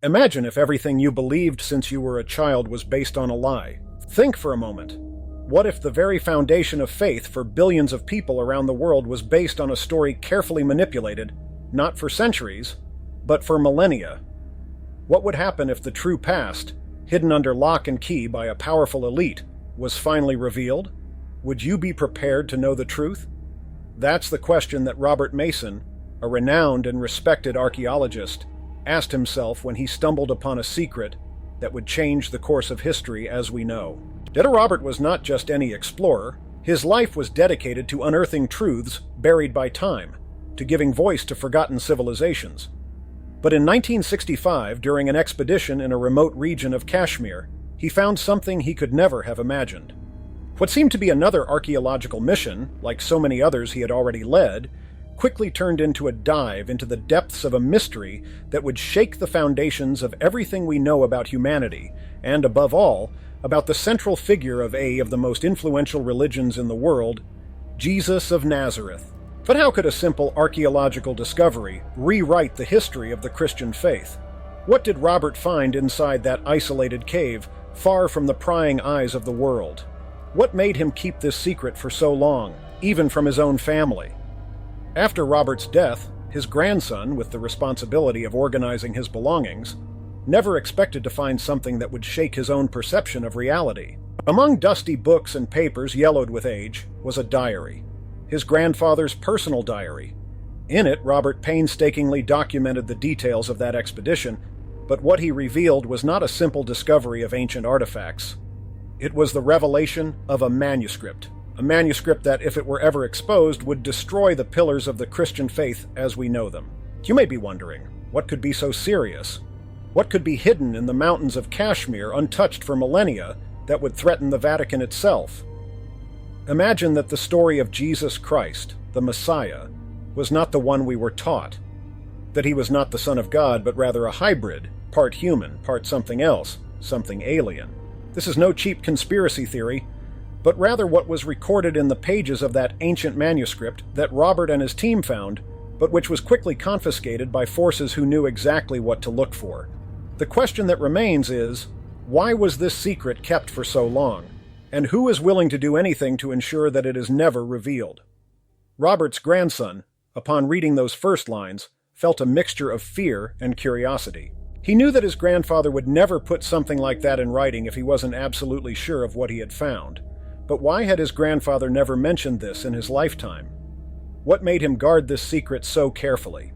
Imagine if everything you believed since you were a child was based on a lie. Think for a moment. What if the very foundation of faith for billions of people around the world was based on a story carefully manipulated, not for centuries, but for millennia? What would happen if the true past, hidden under lock and key by a powerful elite, was finally revealed? Would you be prepared to know the truth? That's the question that Robert Mason, a renowned and respected archaeologist, asked himself when he stumbled upon a secret that would change the course of history as we know. Robert was not just any explorer. His life was dedicated to unearthing truths buried by time, to giving voice to forgotten civilizations. But in 1965, during an expedition in a remote region of Kashmir, he found something he could never have imagined. What seemed to be another archaeological mission, like so many others he had already led, quickly turned into a dive into the depths of a mystery that would shake the foundations of everything we know about humanity, and above all, about the central figure of the most influential religions in the world, Jesus of Nazareth. But how could a simple archaeological discovery rewrite the history of the Christian faith? What did Robert find inside that isolated cave, far from the prying eyes of the world? What made him keep this secret for so long, even from his own family? After Robert's death, his grandson, with the responsibility of organizing his belongings, never expected to find something that would shake his own perception of reality. Among dusty books and papers yellowed with age was a diary, his grandfather's personal diary. In it, Robert painstakingly documented the details of that expedition, but what he revealed was not a simple discovery of ancient artifacts. It was the revelation of a manuscript that, if it were ever exposed, would destroy the pillars of the Christian faith as we know them. You may be wondering, what could be so serious? What could be hidden in the mountains of Kashmir, untouched for millennia, that would threaten the Vatican itself? Imagine that the story of Jesus Christ, the Messiah, was not the one we were taught. That he was not the Son of God, but rather a hybrid, part human, part something else, something alien. This is no cheap conspiracy theory, but rather what was recorded in the pages of that ancient manuscript that Robert and his team found, but which was quickly confiscated by forces who knew exactly what to look for. The question that remains is, why was this secret kept for so long? And who is willing to do anything to ensure that it is never revealed? Robert's grandson, upon reading those first lines, felt a mixture of fear and curiosity. He knew that his grandfather would never put something like that in writing if he wasn't absolutely sure of what he had found. But why had his grandfather never mentioned this in his lifetime? What made him guard this secret so carefully?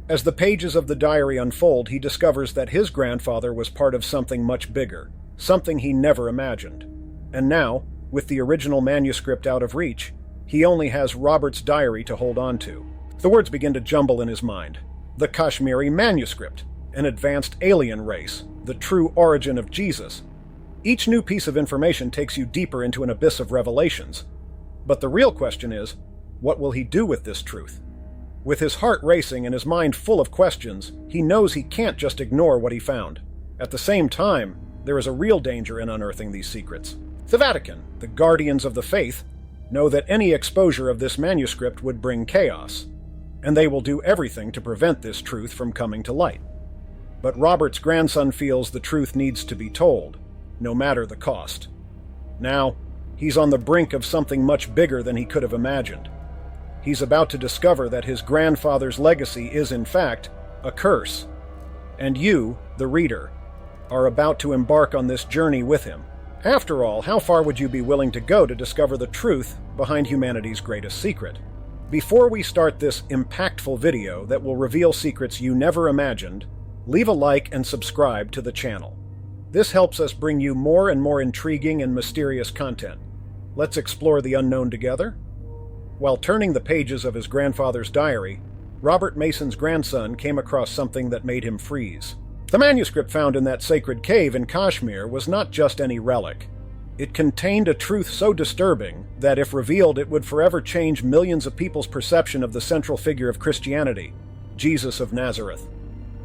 As the pages of the diary unfold, he discovers that his grandfather was part of something much bigger, something he never imagined. And now, with the original manuscript out of reach, he only has Robert's diary to hold on to. The words begin to jumble in his mind. The Kashmiri manuscript, an advanced alien race, the true origin of Jesus. Each new piece of information takes you deeper into an abyss of revelations. But the real question is, what will he do with this truth? With his heart racing and his mind full of questions, he knows he can't just ignore what he found. At the same time, there is a real danger in unearthing these secrets. The Vatican, the guardians of the faith, know that any exposure of this manuscript would bring chaos, and they will do everything to prevent this truth from coming to light. But Robert's grandson feels the truth needs to be told, no matter the cost. Now, he's on the brink of something much bigger than he could have imagined. He's about to discover that his grandfather's legacy is, in fact, a curse. And you, the reader, are about to embark on this journey with him. After all, how far would you be willing to go to discover the truth behind humanity's greatest secret? Before we start this impactful video that will reveal secrets you never imagined, leave a like and subscribe to the channel. This helps us bring you more and more intriguing and mysterious content. Let's explore the unknown together. While turning the pages of his grandfather's diary, Robert Mason's grandson came across something that made him freeze. The manuscript found in that sacred cave in Kashmir was not just any relic. It contained a truth so disturbing that, if revealed, it would forever change millions of people's perception of the central figure of Christianity, Jesus of Nazareth.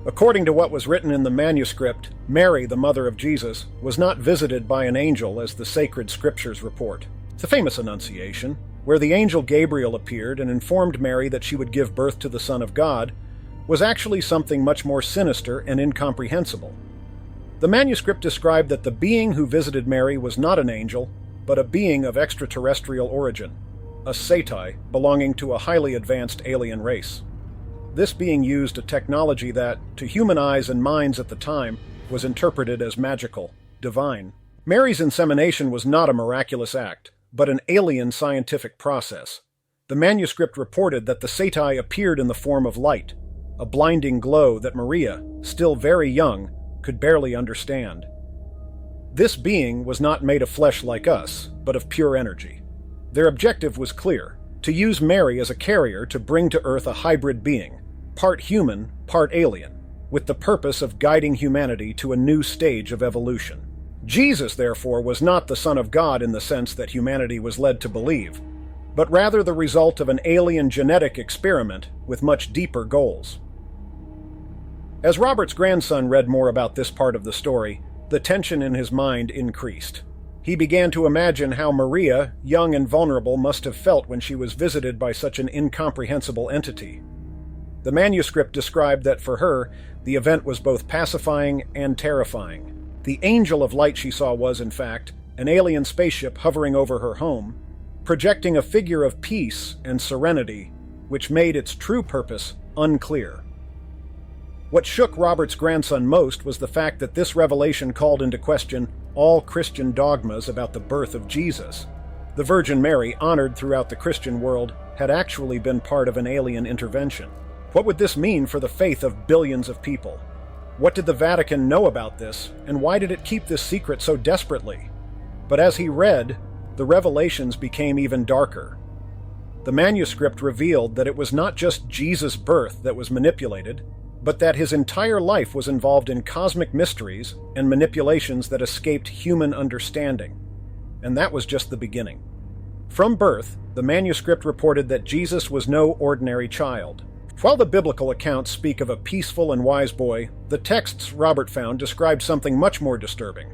According to what was written in the manuscript, Mary, the mother of Jesus, was not visited by an angel as the sacred scriptures report. The famous Annunciation, where the angel Gabriel appeared and informed Mary that she would give birth to the Son of God, was actually something much more sinister and incomprehensible. The manuscript described that the being who visited Mary was not an angel, but a being of extraterrestrial origin, a Satai belonging to a highly advanced alien race. This being used a technology that, to human eyes and minds at the time, was interpreted as magical, divine. Mary's insemination was not a miraculous act, but an alien scientific process. The manuscript reported that the Satai appeared in the form of light, a blinding glow that Maria, still very young, could barely understand. This being was not made of flesh like us, but of pure energy. Their objective was clear: to use Mary as a carrier to bring to Earth a hybrid being, part human, part alien, with the purpose of guiding humanity to a new stage of evolution. Jesus, therefore, was not the Son of God in the sense that humanity was led to believe, but rather the result of an alien genetic experiment with much deeper goals. As Robert's grandson read more about this part of the story, the tension in his mind increased. He began to imagine how Maria, young and vulnerable, must have felt when she was visited by such an incomprehensible entity. The manuscript described that for her, the event was both pacifying and terrifying. The angel of light she saw was, in fact, an alien spaceship hovering over her home, projecting a figure of peace and serenity, which made its true purpose unclear. What shook Robert's grandson most was the fact that this revelation called into question all Christian dogmas about the birth of Jesus. The Virgin Mary, honored throughout the Christian world, had actually been part of an alien intervention. What would this mean for the faith of billions of people? What did the Vatican know about this, and why did it keep this secret so desperately? But as he read, the revelations became even darker. The manuscript revealed that it was not just Jesus' birth that was manipulated, but that his entire life was involved in cosmic mysteries and manipulations that escaped human understanding. And that was just the beginning. From birth, the manuscript reported that Jesus was no ordinary child. While the biblical accounts speak of a peaceful and wise boy, the texts Robert found described something much more disturbing.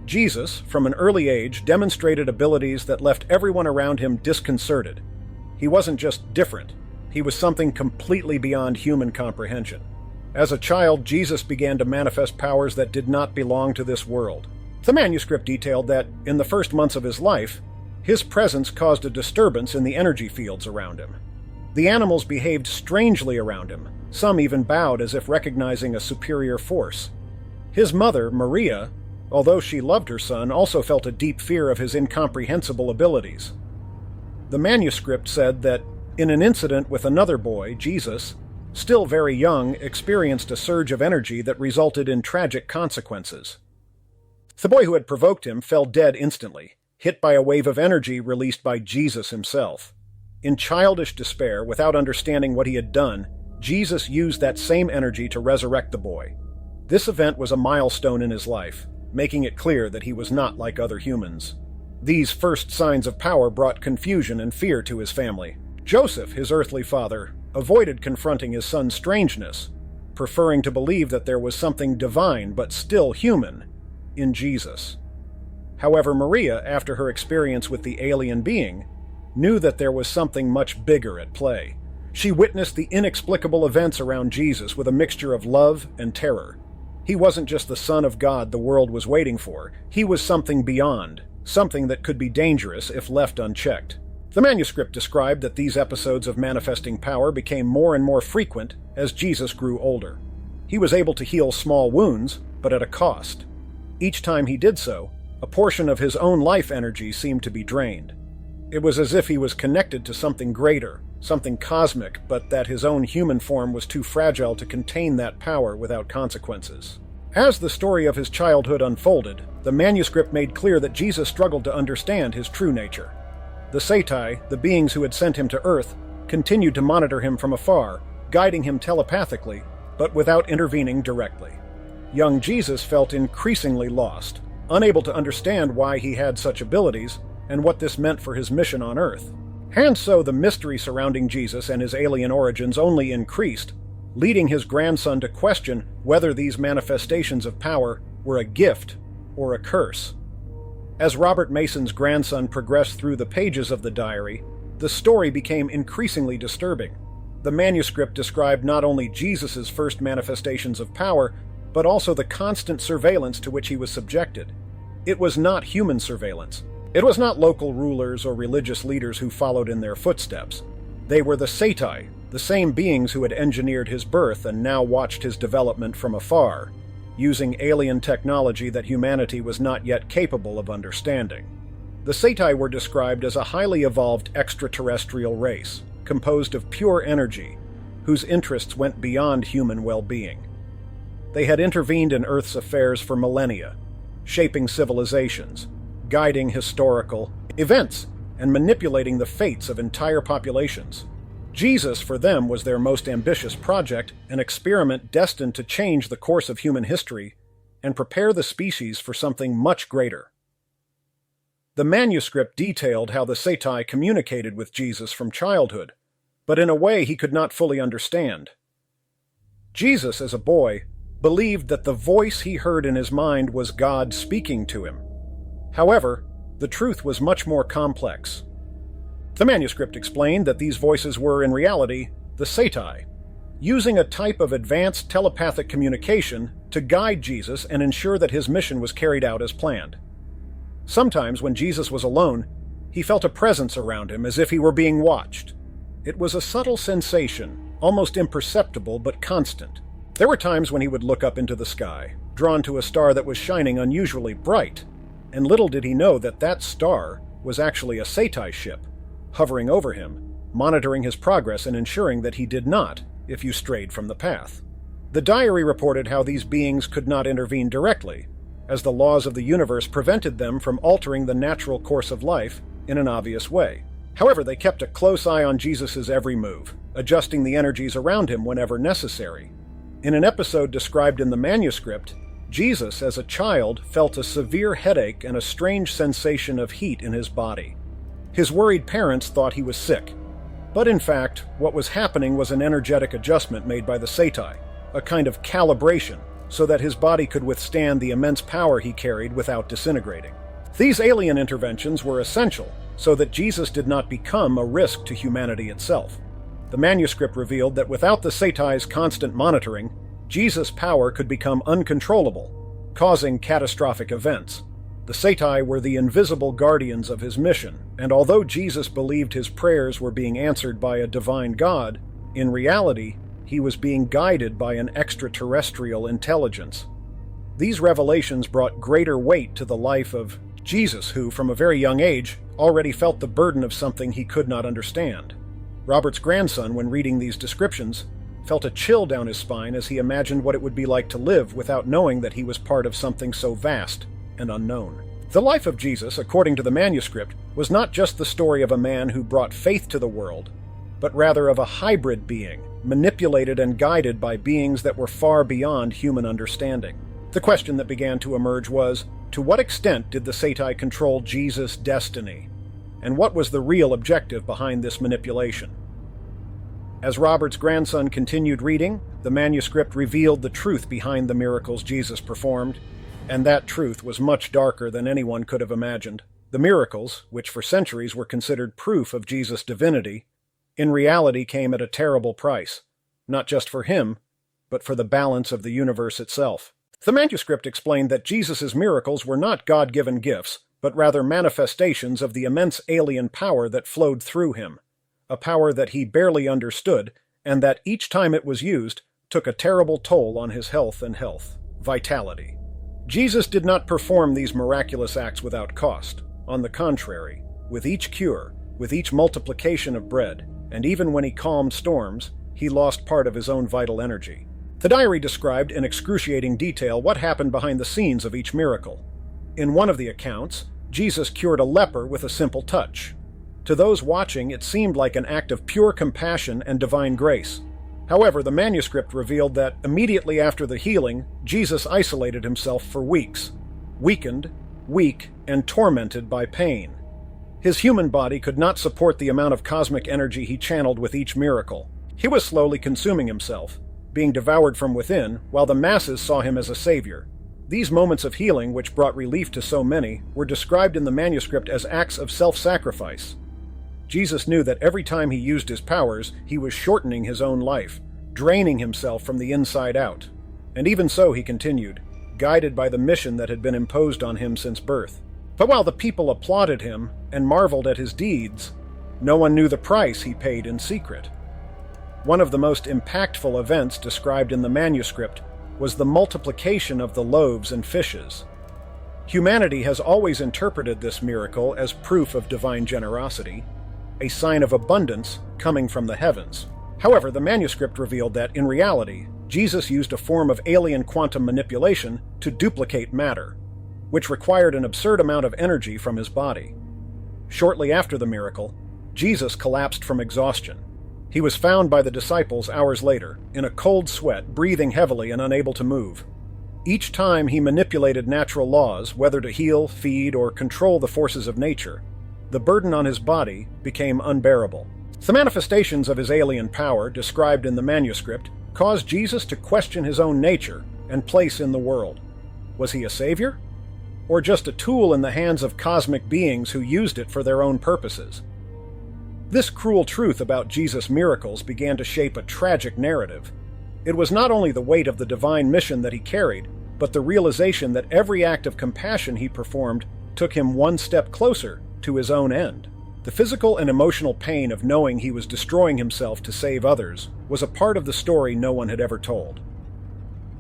Jesus, from an early age, demonstrated abilities that left everyone around him disconcerted. He wasn't just different, he was something completely beyond human comprehension. As a child, Jesus began to manifest powers that did not belong to this world. The manuscript detailed that, in the first months of his life, his presence caused a disturbance in the energy fields around him. The animals behaved strangely around him, some even bowed as if recognizing a superior force. His mother, Maria, although she loved her son, also felt a deep fear of his incomprehensible abilities. The manuscript said that, in an incident with another boy, Jesus, still very young, experienced a surge of energy that resulted in tragic consequences. The boy who had provoked him fell dead instantly, hit by a wave of energy released by Jesus himself. In childish despair, without understanding what he had done, Jesus used that same energy to resurrect the boy. This event was a milestone in his life, making it clear that he was not like other humans. These first signs of power brought confusion and fear to his family. Joseph, his earthly father, avoided confronting his son's strangeness, preferring to believe that there was something divine but still human in Jesus. However, Maria, after her experience with the alien being, knew that there was something much bigger at play. She witnessed the inexplicable events around Jesus with a mixture of love and terror. He wasn't just the Son of God the world was waiting for. He was something beyond, something that could be dangerous if left unchecked. The manuscript described that these episodes of manifesting power became more and more frequent as Jesus grew older. He was able to heal small wounds, but at a cost. Each time he did so, a portion of his own life energy seemed to be drained. It was as if he was connected to something greater, something cosmic, but that his own human form was too fragile to contain that power without consequences. As the story of his childhood unfolded, the manuscript made clear that Jesus struggled to understand his true nature. The Satai, the beings who had sent him to Earth, continued to monitor him from afar, guiding him telepathically, but without intervening directly. Young Jesus felt increasingly lost, unable to understand why he had such abilities and what this meant for his mission on Earth. And so the mystery surrounding Jesus and his alien origins only increased, leading his grandson to question whether these manifestations of power were a gift or a curse. As Robert Mason's grandson progressed through the pages of the diary, the story became increasingly disturbing. the manuscript described not only Jesus' first manifestations of power, but also the constant surveillance to which he was subjected. It was not human surveillance. It was not local rulers or religious leaders who followed in their footsteps. They were the Satai, the same beings who had engineered his birth and now watched his development from afar, using alien technology that humanity was not yet capable of understanding. The Satai were described as a highly evolved extraterrestrial race, composed of pure energy, whose interests went beyond human well-being. They had intervened in Earth's affairs for millennia, shaping civilizations, guiding historical events, and manipulating the fates of entire populations. Jesus, for them, was their most ambitious project, an experiment destined to change the course of human history and prepare the species for something much greater. The manuscript detailed how the Satai communicated with Jesus from childhood, but in a way he could not fully understand. Jesus, as a boy, believed that the voice he heard in his mind was God speaking to him. However, the truth was much more complex. The manuscript explained that these voices were, in reality, the Satai, using a type of advanced telepathic communication to guide Jesus and ensure that his mission was carried out as planned. Sometimes, when Jesus was alone, he felt a presence around him as if he were being watched. It was a subtle sensation, almost imperceptible but constant. There were times when he would look up into the sky, drawn to a star that was shining unusually bright, and little did he know that that star was actually a Satai ship, hovering over him, monitoring his progress and ensuring that he did not, if you strayed from the path. The diary reported how these beings could not intervene directly, as the laws of the universe prevented them from altering the natural course of life in an obvious way. However, they kept a close eye on Jesus' every move, adjusting the energies around him whenever necessary. In an episode described in the manuscript, Jesus, as a child, felt a severe headache and a strange sensation of heat in his body. His worried parents thought he was sick, but in fact, what was happening was an energetic adjustment made by the Satai, a kind of calibration, so that his body could withstand the immense power he carried without disintegrating. These alien interventions were essential so that Jesus did not become a risk to humanity itself. The manuscript revealed that without the Satai's constant monitoring, Jesus' power could become uncontrollable, causing catastrophic events. The Satai were the invisible guardians of his mission, and although Jesus believed his prayers were being answered by a divine God, in reality, he was being guided by an extraterrestrial intelligence. These revelations brought greater weight to the life of Jesus, who, from a very young age, already felt the burden of something he could not understand. Robert's grandson, when reading these descriptions, felt a chill down his spine as he imagined what it would be like to live without knowing that he was part of something so vast and unknown. The life of Jesus, according to the manuscript, was not just the story of a man who brought faith to the world, but rather of a hybrid being, manipulated and guided by beings that were far beyond human understanding. The question that began to emerge was, to what extent did the Satai control Jesus' destiny? And what was the real objective behind this manipulation? As Robert's grandson continued reading, the manuscript revealed the truth behind the miracles Jesus performed, and that truth was much darker than anyone could have imagined. The miracles, which for centuries were considered proof of Jesus' divinity, in reality came at a terrible price, not just for him, but for the balance of the universe itself. The manuscript explained that Jesus' miracles were not God-given gifts, but rather manifestations of the immense alien power that flowed through him, a power that he barely understood, and that each time it was used, took a terrible toll on his health and vitality. Jesus did not perform these miraculous acts without cost. On the contrary, with each cure, with each multiplication of bread, and even when he calmed storms, he lost part of his own vital energy. The diary described in excruciating detail what happened behind the scenes of each miracle. In one of the accounts, Jesus cured a leper with a simple touch. To those watching, it seemed like an act of pure compassion and divine grace. However, the manuscript revealed that immediately after the healing, Jesus isolated himself for weeks, weakened, weak, and tormented by pain. His human body could not support the amount of cosmic energy he channeled with each miracle. He was slowly consuming himself, being devoured from within, while the masses saw him as a savior. These moments of healing, which brought relief to so many, were described in the manuscript as acts of self-sacrifice. Jesus knew that every time he used his powers, he was shortening his own life, draining himself from the inside out. And even so, he continued, guided by the mission that had been imposed on him since birth. But while the people applauded him and marveled at his deeds, no one knew the price he paid in secret. One of the most impactful events described in the manuscript was the multiplication of the loaves and fishes. Humanity has always interpreted this miracle as proof of divine generosity, a sign of abundance coming from the heavens. However, the manuscript revealed that, in reality, Jesus used a form of alien quantum manipulation to duplicate matter, which required an absurd amount of energy from his body. Shortly after the miracle, Jesus collapsed from exhaustion. He was found by the disciples hours later, in a cold sweat, breathing heavily and unable to move. Each time he manipulated natural laws, whether to heal, feed, or control the forces of nature, the burden on his body became unbearable. The manifestations of his alien power, described in the manuscript, caused Jesus to question his own nature and place in the world. Was he a savior? Or just a tool in the hands of cosmic beings who used it for their own purposes? This cruel truth about Jesus' miracles began to shape a tragic narrative. It was not only the weight of the divine mission that he carried, but the realization that every act of compassion he performed took him one step closer to his own end. The physical and emotional pain of knowing he was destroying himself to save others was a part of the story no one had ever told.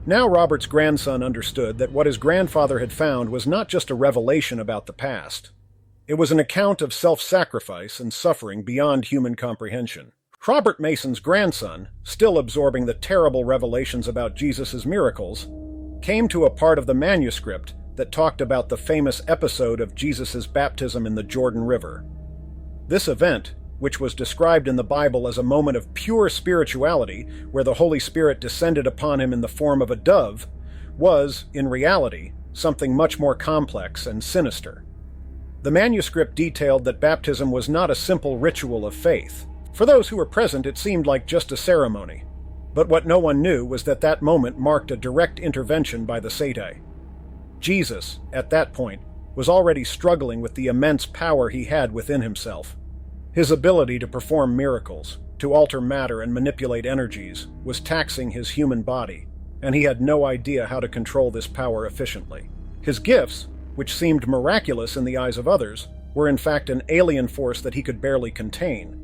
Now Robert's grandson understood that what his grandfather had found was not just a revelation about the past. It was an account of self-sacrifice and suffering beyond human comprehension. Robert Mason's grandson, still absorbing the terrible revelations about Jesus' miracles, came to a part of the manuscript that talked about the famous episode of Jesus' baptism in the Jordan River. This event, which was described in the Bible as a moment of pure spirituality where the Holy Spirit descended upon him in the form of a dove, was, in reality, something much more complex and sinister. The manuscript detailed that baptism was not a simple ritual of faith. For those who were present, it seemed like just a ceremony. But what no one knew was that that moment marked a direct intervention by the Satan. Jesus, at that point, was already struggling with the immense power he had within himself. His ability to perform miracles, to alter matter and manipulate energies, was taxing his human body, and he had no idea how to control this power efficiently. His gifts, which seemed miraculous in the eyes of others, were in fact an alien force that he could barely contain.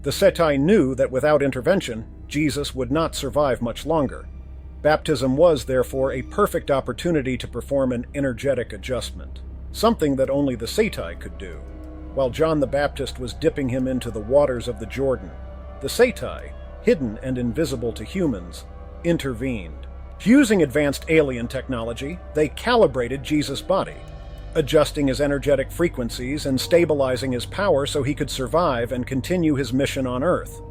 The Satan knew that without intervention, Jesus would not survive much longer. Baptism was, therefore, a perfect opportunity to perform an energetic adjustment, something that only the Satan could do. While John the Baptist was dipping him into the waters of the Jordan, the Satan, hidden and invisible to humans, intervened. Using advanced alien technology, they calibrated Jesus' body, adjusting his energetic frequencies and stabilizing his power so he could survive and continue his mission on Earth.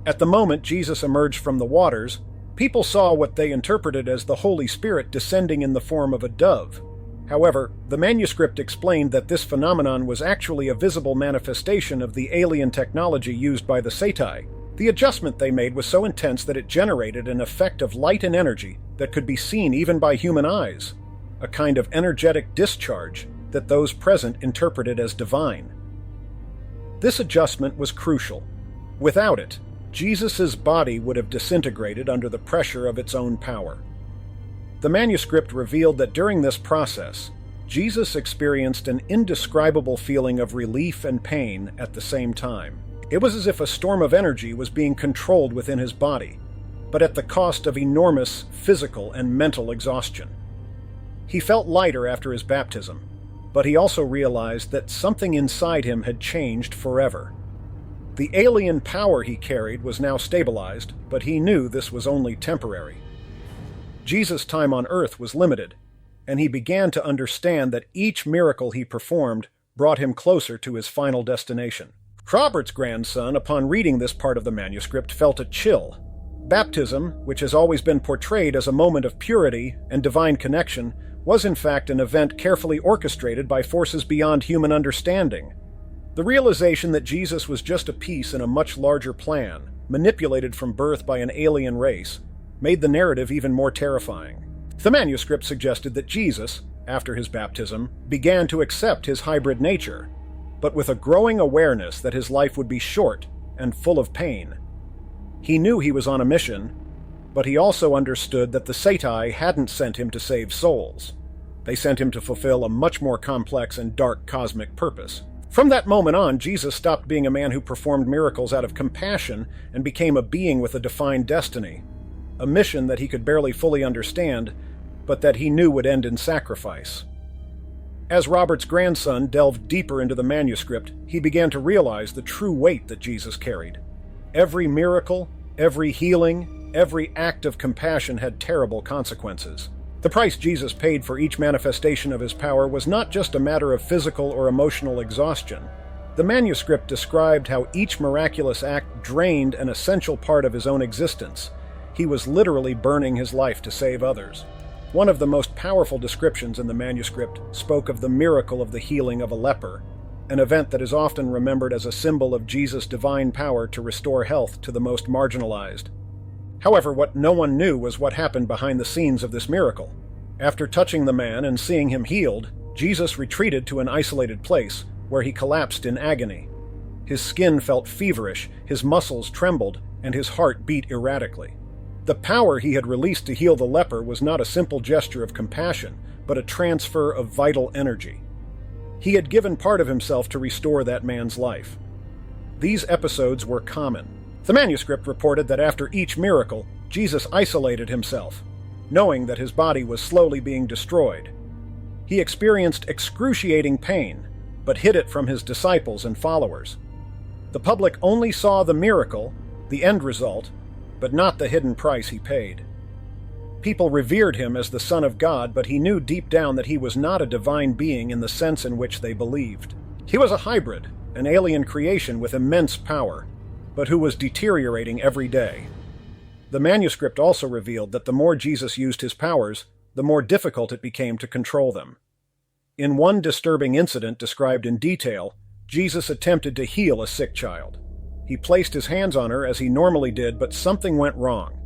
At the moment Jesus emerged from the waters, people saw what they interpreted as the Holy Spirit descending in the form of a dove. However, the manuscript explained that this phenomenon was actually a visible manifestation of the alien technology used by the Satan. The adjustment they made was so intense that it generated an effect of light and energy that could be seen even by human eyes, a kind of energetic discharge that those present interpreted as divine. This adjustment was crucial. Without it, Jesus' body would have disintegrated under the pressure of its own power. The manuscript revealed that during this process, Jesus experienced an indescribable feeling of relief and pain at the same time. It was as if a storm of energy was being controlled within his body, but at the cost of enormous physical and mental exhaustion. He felt lighter after his baptism, but he also realized that something inside him had changed forever. The alien power he carried was now stabilized, but he knew this was only temporary. Jesus' time on earth was limited, and he began to understand that each miracle he performed brought him closer to his final destination. Robert's grandson, upon reading this part of the manuscript, felt a chill. Baptism, which has always been portrayed as a moment of purity and divine connection, was in fact an event carefully orchestrated by forces beyond human understanding. The realization that Jesus was just a piece in a much larger plan, manipulated from birth by an alien race, made the narrative even more terrifying. The manuscript suggested that Jesus, after his baptism, began to accept his hybrid nature. but with a growing awareness that his life would be short and full of pain. He knew he was on a mission, but he also understood that the Satai hadn't sent him to save souls. They sent him to fulfill a much more complex and dark cosmic purpose. From that moment on, Jesus stopped being a man who performed miracles out of compassion and became a being with a defined destiny, a mission that he could barely fully understand, but that he knew would end in sacrifice. As Robert's grandson delved deeper into the manuscript, he began to realize the true weight that Jesus carried. Every miracle, every healing, every act of compassion had terrible consequences. The price Jesus paid for each manifestation of his power was not just a matter of physical or emotional exhaustion. The manuscript described how each miraculous act drained an essential part of his own existence. He was literally burning his life to save others. One of the most powerful descriptions in the manuscript spoke of the miracle of the healing of a leper, an event that is often remembered as a symbol of Jesus' divine power to restore health to the most marginalized. However, what no one knew was what happened behind the scenes of this miracle. After touching the man and seeing him healed, Jesus retreated to an isolated place where he collapsed in agony. His skin felt feverish, his muscles trembled, and his heart beat erratically. The power he had released to heal the leper was not a simple gesture of compassion, but a transfer of vital energy. He had given part of himself to restore that man's life. These episodes were common. The manuscript reported that after each miracle, Jesus isolated himself, knowing that his body was slowly being destroyed. He experienced excruciating pain, but hid it from his disciples and followers. The public only saw the miracle, the end result, but not the hidden price he paid. People revered him as the Son of God, but he knew deep down that he was not a divine being in the sense in which they believed. He was a hybrid, an alien creation with immense power, but who was deteriorating every day. The manuscript also revealed that the more Jesus used his powers, the more difficult it became to control them. In one disturbing incident described in detail, Jesus attempted to heal a sick child. He placed his hands on her as he normally did, but something went wrong.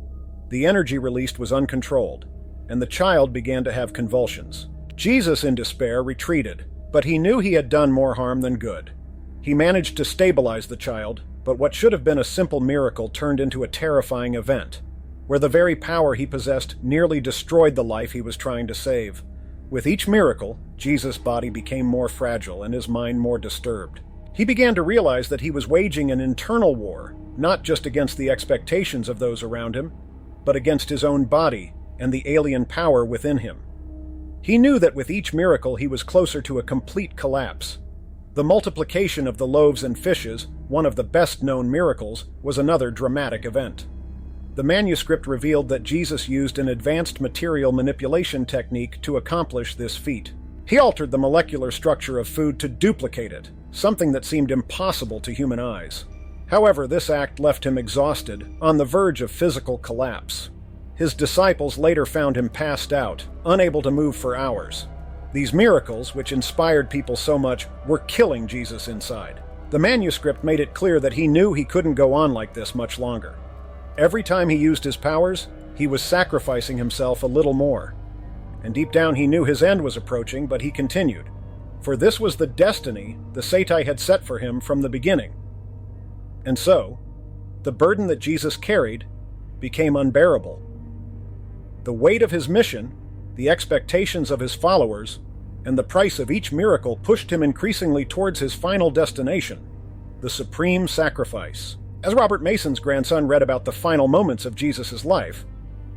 The energy released was uncontrolled, and the child began to have convulsions. Jesus, in despair, retreated, but he knew he had done more harm than good. He managed to stabilize the child, but what should have been a simple miracle turned into a terrifying event, where the very power he possessed nearly destroyed the life he was trying to save. With each miracle, Jesus' body became more fragile and his mind more disturbed. He began to realize that he was waging an internal war, not just against the expectations of those around him, but against his own body and the alien power within him. He knew that with each miracle he was closer to a complete collapse. The multiplication of the loaves and fishes, one of the best-known miracles, was another dramatic event. The manuscript revealed that Jesus used an advanced material manipulation technique to accomplish this feat. He altered the molecular structure of food to duplicate it, something that seemed impossible to human eyes. However, this act left him exhausted, on the verge of physical collapse. His disciples later found him passed out, unable to move for hours. These miracles, which inspired people so much, were killing Jesus inside. The manuscript made it clear that he knew he couldn't go on like this much longer. Every time he used his powers, he was sacrificing himself a little more. And deep down he knew his end was approaching, but he continued. For this was the destiny the Satai had set for him from the beginning. And so, the burden that Jesus carried became unbearable. The weight of his mission, the expectations of his followers, and the price of each miracle pushed him increasingly towards his final destination, the supreme sacrifice. As Robert Mason's grandson read about the final moments of Jesus' life,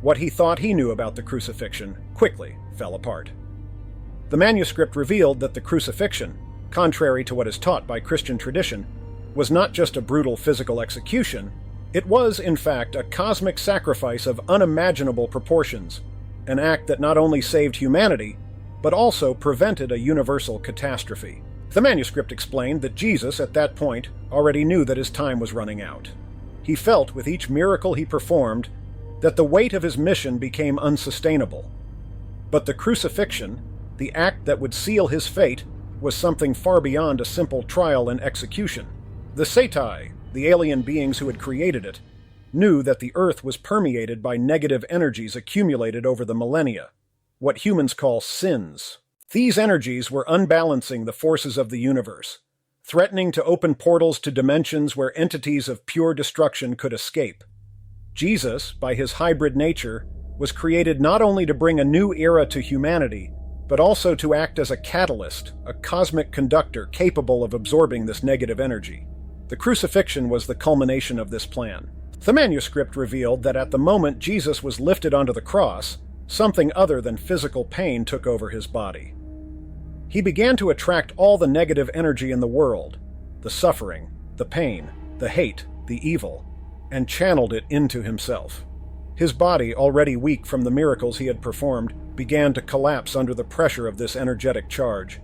what he thought he knew about the crucifixion quickly fell apart. The manuscript revealed that the crucifixion, contrary to what is taught by Christian tradition, was not just a brutal physical execution, it was, in fact, a cosmic sacrifice of unimaginable proportions, an act that not only saved humanity, but also prevented a universal catastrophe. The manuscript explained that Jesus, at that point, already knew that his time was running out. He felt, with each miracle he performed, that the weight of his mission became unsustainable. But the crucifixion, the act that would seal his fate, was something far beyond a simple trial and execution. The Satai, the alien beings who had created it, knew that the earth was permeated by negative energies accumulated over the millennia, what humans call sins. These energies were unbalancing the forces of the universe, threatening to open portals to dimensions where entities of pure destruction could escape. Jesus, by his hybrid nature, was created not only to bring a new era to humanity, but also to act as a catalyst, a cosmic conductor capable of absorbing this negative energy. The crucifixion was the culmination of this plan. The manuscript revealed that at the moment Jesus was lifted onto the cross, something other than physical pain took over his body. He began to attract all the negative energy in the world, the suffering, the pain, the hate, the evil, and channeled it into himself. His body, already weak from the miracles he had performed, began to collapse under the pressure of this energetic charge.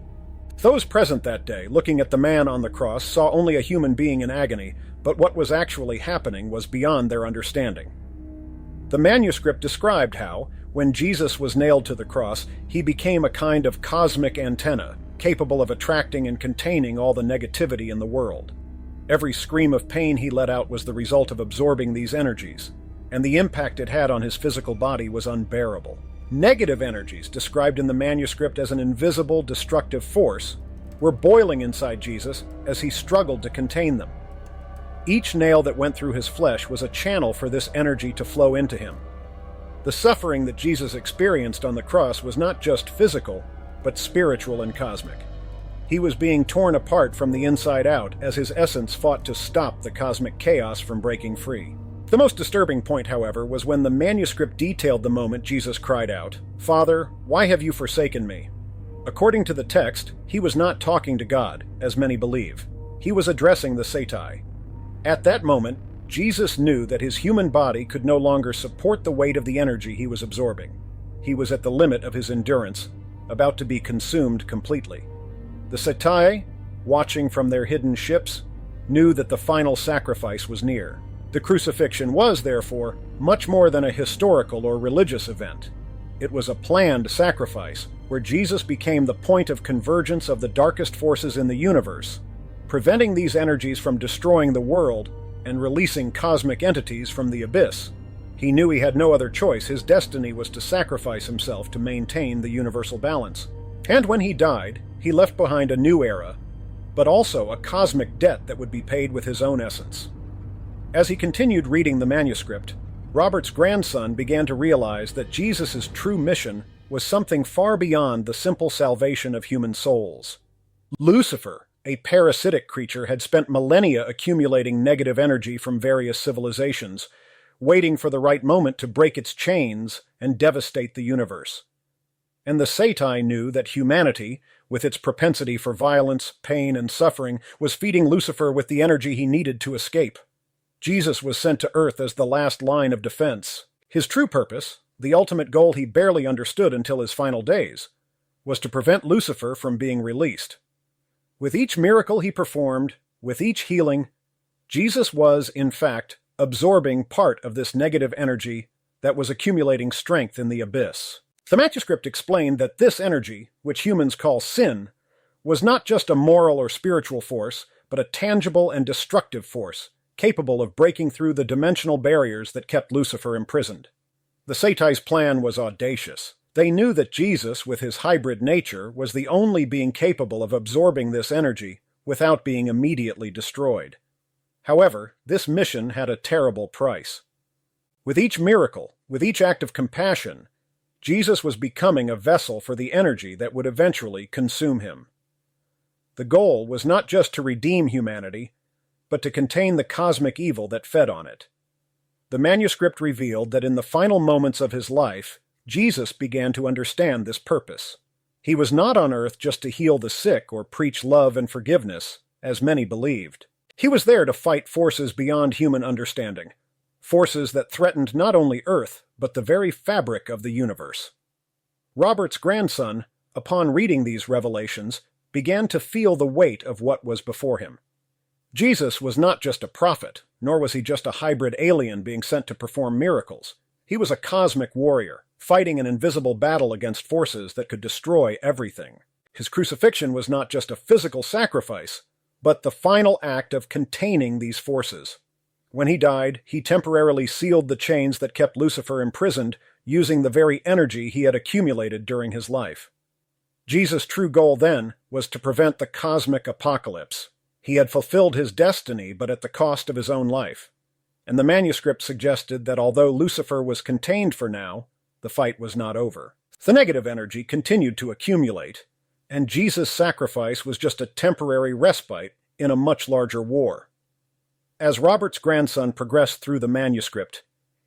Those present that day, looking at the man on the cross, saw only a human being in agony, but what was actually happening was beyond their understanding. The manuscript described how, when Jesus was nailed to the cross, he became a kind of cosmic antenna, capable of attracting and containing all the negativity in the world. Every scream of pain he let out was the result of absorbing these energies, and the impact it had on his physical body was unbearable. Negative energies, described in the manuscript as an invisible, destructive force, were boiling inside Jesus as he struggled to contain them. Each nail that went through his flesh was a channel for this energy to flow into him. The suffering that Jesus experienced on the cross was not just physical, but spiritual and cosmic. He was being torn apart from the inside out as his essence fought to stop the cosmic chaos from breaking free. The most disturbing point, however, was when the manuscript detailed the moment Jesus cried out, "Father, why have you forsaken me?" According to the text, he was not talking to God, as many believe. He was addressing the Satai. At that moment, Jesus knew that his human body could no longer support the weight of the energy he was absorbing. He was at the limit of his endurance, about to be consumed completely. The Satai, watching from their hidden ships, knew that the final sacrifice was near. The crucifixion was, therefore, much more than a historical or religious event. It was a planned sacrifice, where Jesus became the point of convergence of the darkest forces in the universe, preventing these energies from destroying the world and releasing cosmic entities from the abyss. He knew he had no other choice. His destiny was to sacrifice himself to maintain the universal balance. And when he died, he left behind a new era, but also a cosmic debt that would be paid with his own essence. As he continued reading the manuscript, Robert's grandson began to realize that Jesus' true mission was something far beyond the simple salvation of human souls. Lucifer, a parasitic creature, had spent millennia accumulating negative energy from various civilizations, waiting for the right moment to break its chains and devastate the universe. And the Satai knew that humanity, with its propensity for violence, pain, and suffering, was feeding Lucifer with the energy he needed to escape. Jesus was sent to Earth as the last line of defense. His true purpose, the ultimate goal he barely understood until his final days, was to prevent Lucifer from being released. With each miracle he performed, with each healing, Jesus was, in fact, absorbing part of this negative energy that was accumulating strength in the abyss. The manuscript explained that this energy, which humans call sin, was not just a moral or spiritual force, but a tangible and destructive force, capable of breaking through the dimensional barriers that kept Lucifer imprisoned. The Satai's plan was audacious. They knew that Jesus, with his hybrid nature, was the only being capable of absorbing this energy without being immediately destroyed. However, this mission had a terrible price. With each miracle, with each act of compassion, Jesus was becoming a vessel for the energy that would eventually consume him. The goal was not just to redeem humanity, but to contain the cosmic evil that fed on it. The manuscript revealed that in the final moments of his life, Jesus began to understand this purpose. He was not on earth just to heal the sick or preach love and forgiveness, as many believed. He was there to fight forces beyond human understanding, forces that threatened not only Earth, but the very fabric of the universe. Robert's grandson, upon reading these revelations, began to feel the weight of what was before him. Jesus was not just a prophet, nor was he just a hybrid alien being sent to perform miracles. He was a cosmic warrior, fighting an invisible battle against forces that could destroy everything. His crucifixion was not just a physical sacrifice, but the final act of containing these forces. When he died, he temporarily sealed the chains that kept Lucifer imprisoned, using the very energy he had accumulated during his life. Jesus' true goal then was to prevent the cosmic apocalypse. He had fulfilled his destiny, but at the cost of his own life. And the manuscript suggested that although Lucifer was contained for now, the fight was not over. The negative energy continued to accumulate, and Jesus' sacrifice was just a temporary respite in a much larger war. As Robert's grandson progressed through the manuscript,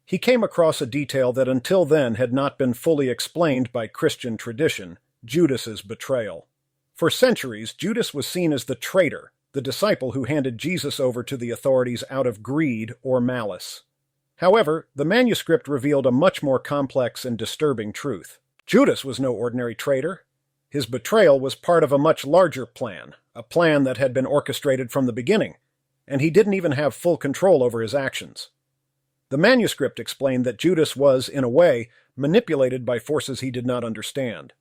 he came across a detail that until then had not been fully explained by Christian tradition: Judas's betrayal. For centuries, Judas was seen as the traitor, the disciple who handed Jesus over to the authorities out of greed or malice. However, the manuscript revealed a much more complex and disturbing truth. Judas was no ordinary traitor. His betrayal was part of a much larger plan, a plan that had been orchestrated from the beginning, and he didn't even have full control over his actions. The manuscript explained that Judas was, in a way, manipulated by forces he did not understand.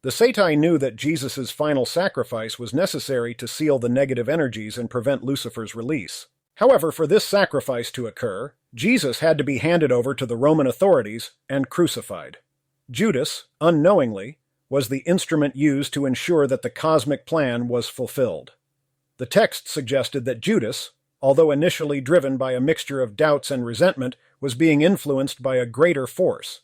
The Satai knew that Jesus' final sacrifice was necessary to seal the negative energies and prevent Lucifer's release. However, for this sacrifice to occur, Jesus had to be handed over to the Roman authorities and crucified. Judas, unknowingly, was the instrument used to ensure that the cosmic plan was fulfilled. The text suggested that Judas, although initially driven by a mixture of doubts and resentment, was being influenced by a greater force.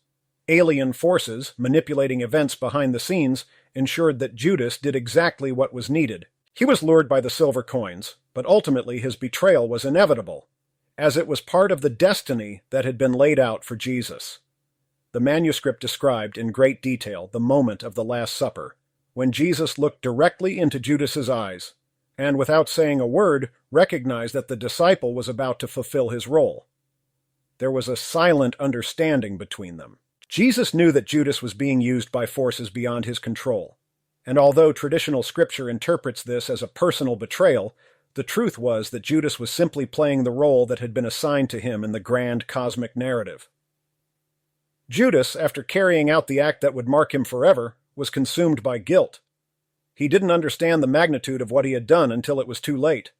Alien forces, manipulating events behind the scenes, ensured that Judas did exactly what was needed. He was lured by the silver coins, but ultimately his betrayal was inevitable, as it was part of the destiny that had been laid out for Jesus. The manuscript described in great detail the moment of the Last Supper, when Jesus looked directly into Judas's eyes, and without saying a word, recognized that the disciple was about to fulfill his role. There was a silent understanding between them. Jesus knew that Judas was being used by forces beyond his control, and although traditional scripture interprets this as a personal betrayal, the truth was that Judas was simply playing the role that had been assigned to him in the grand cosmic narrative. Judas, after carrying out the act that would mark him forever, was consumed by guilt. He didn't understand the magnitude of what he had done until it was too late.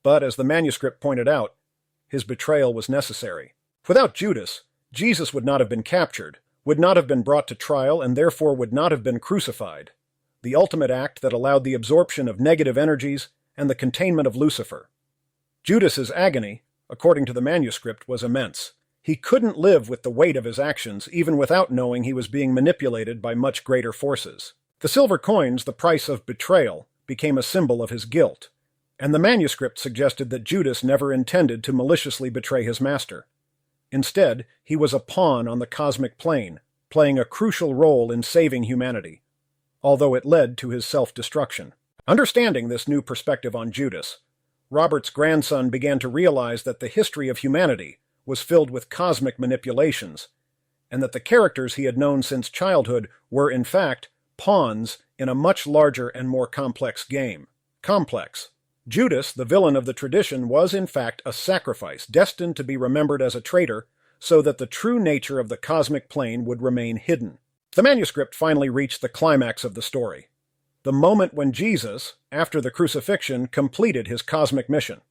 But, as the manuscript pointed out, his betrayal was necessary. Without Judas, Jesus would not have been captured, would not have been brought to trial, and therefore would not have been crucified. The ultimate act that allowed the absorption of negative energies and the containment of Lucifer. Judas's agony, according to the manuscript, was immense. He couldn't live with the weight of his actions, even without knowing he was being manipulated by much greater forces. The silver coins, the price of betrayal, became a symbol of his guilt, and the manuscript suggested that Judas never intended to maliciously betray his master. Instead, he was a pawn on the cosmic plane, playing a crucial role in saving humanity, although it led to his self-destruction. Understanding this new perspective on Judas, Robert's grandson began to realize that the history of humanity was filled with cosmic manipulations, and that the characters he had known since childhood were, in fact, pawns in a much larger and more complex game. Complex. Judas, the villain of the tradition, was in fact a sacrifice destined to be remembered as a traitor so that the true nature of the cosmic plane would remain hidden. The manuscript finally reached the climax of the story, the moment when Jesus, after the crucifixion, completed his cosmic mission.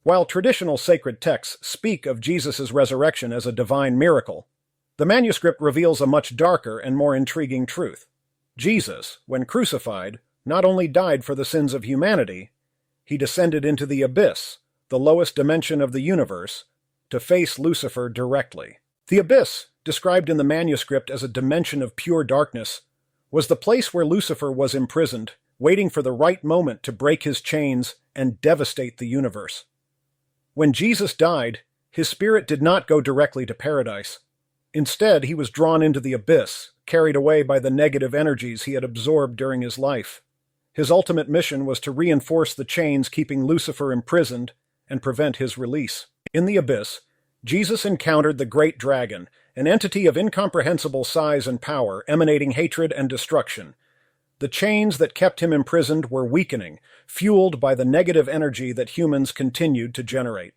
While traditional sacred texts speak of Jesus' resurrection as a divine miracle, the manuscript reveals a much darker and more intriguing truth. Jesus, when crucified, not only died for the sins of humanity, he descended into the abyss, the lowest dimension of the universe, to face Lucifer directly. The abyss, described in the manuscript as a dimension of pure darkness, was the place where Lucifer was imprisoned, waiting for the right moment to break his chains and devastate the universe. When Jesus died, his spirit did not go directly to paradise. Instead, he was drawn into the abyss, carried away by the negative energies he had absorbed during his life. His ultimate mission was to reinforce the chains keeping Lucifer imprisoned and prevent his release. In the abyss, Jesus encountered the great dragon, an entity of incomprehensible size and power, emanating hatred and destruction. The chains that kept him imprisoned were weakening, fueled by the negative energy that humans continued to generate.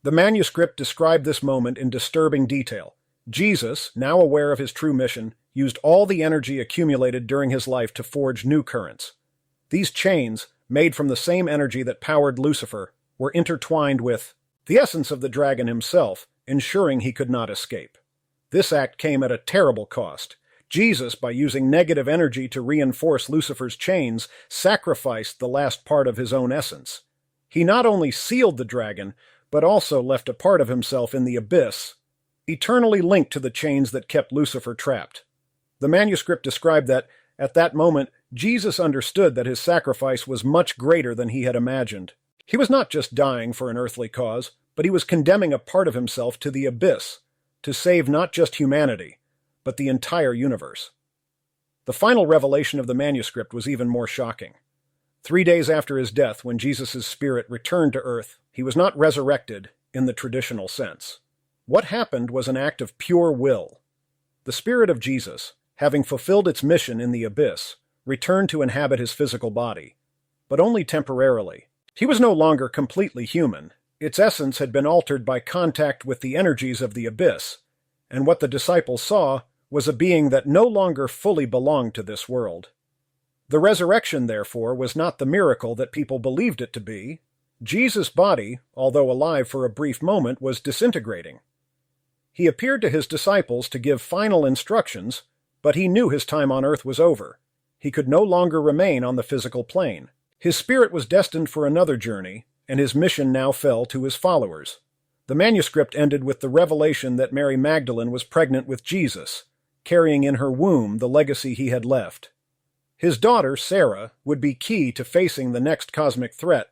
The manuscript described this moment in disturbing detail. Jesus, now aware of his true mission, used all the energy accumulated during his life to forge new currents. These chains, made from the same energy that powered Lucifer, were intertwined with the essence of the dragon himself, ensuring he could not escape. This act came at a terrible cost. Jesus, by using negative energy to reinforce Lucifer's chains, sacrificed the last part of his own essence. He not only sealed the dragon, but also left a part of himself in the abyss, eternally linked to the chains that kept Lucifer trapped. The manuscript described that, at that moment, Jesus understood that his sacrifice was much greater than he had imagined. He was not just dying for an earthly cause, but he was condemning a part of himself to the abyss, to save not just humanity, but the entire universe. The final revelation of the manuscript was even more shocking. 3 days after his death, when Jesus' spirit returned to earth, he was not resurrected in the traditional sense. What happened was an act of pure will. The spirit of Jesus, having fulfilled its mission in the abyss, returned to inhabit his physical body, but only temporarily. He was no longer completely human. Its essence had been altered by contact with the energies of the abyss, and what the disciples saw was a being that no longer fully belonged to this world. The resurrection, therefore, was not the miracle that people believed it to be. Jesus' body, although alive for a brief moment, was disintegrating. He appeared to his disciples to give final instructions, but he knew his time on earth was over. He could no longer remain on the physical plane. His spirit was destined for another journey, and his mission now fell to his followers. The manuscript ended with the revelation that Mary Magdalene was pregnant with Jesus, carrying in her womb the legacy he had left. His daughter, Sarah, would be key to facing the next cosmic threat,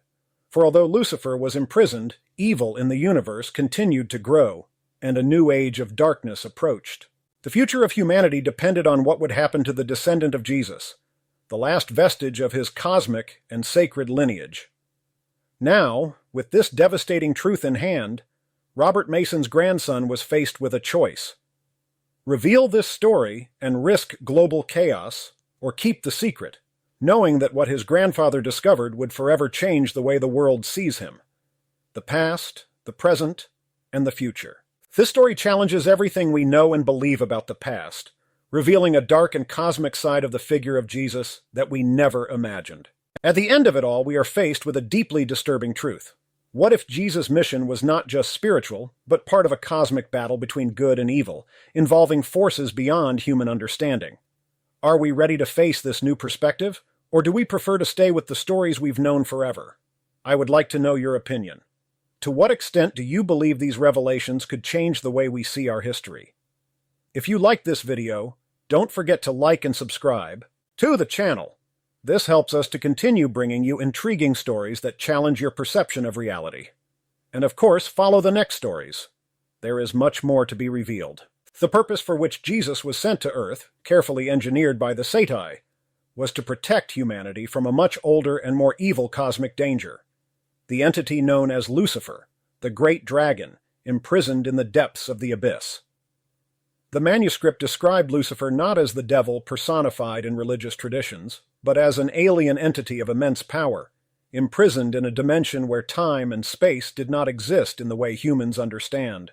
for although Lucifer was imprisoned, evil in the universe continued to grow, and a new age of darkness approached. The future of humanity depended on what would happen to the descendant of Jesus, the last vestige of his cosmic and sacred lineage. Now, with this devastating truth in hand, Robert Mason's grandson was faced with a choice. Reveal this story and risk global chaos, or keep the secret, knowing that what his grandfather discovered would forever change the way the world sees him. The past, the present, and the future. This story challenges everything we know and believe about the past, revealing a dark and cosmic side of the figure of Jesus that we never imagined. At the end of it all, we are faced with a deeply disturbing truth. What if Jesus' mission was not just spiritual, but part of a cosmic battle between good and evil, involving forces beyond human understanding? Are we ready to face this new perspective, or do we prefer to stay with the stories we've known forever? I would like to know your opinion. To what extent do you believe these revelations could change the way we see our history? If you liked this video, don't forget to like and subscribe to the channel. This helps us to continue bringing you intriguing stories that challenge your perception of reality. And of course, follow the next stories. There is much more to be revealed. The purpose for which Jesus was sent to Earth, carefully engineered by the Sati, was to protect humanity from a much older and more evil cosmic danger, the entity known as Lucifer, the great dragon, imprisoned in the depths of the abyss. The manuscript described Lucifer not as the devil personified in religious traditions, but as an alien entity of immense power, imprisoned in a dimension where time and space did not exist in the way humans understand.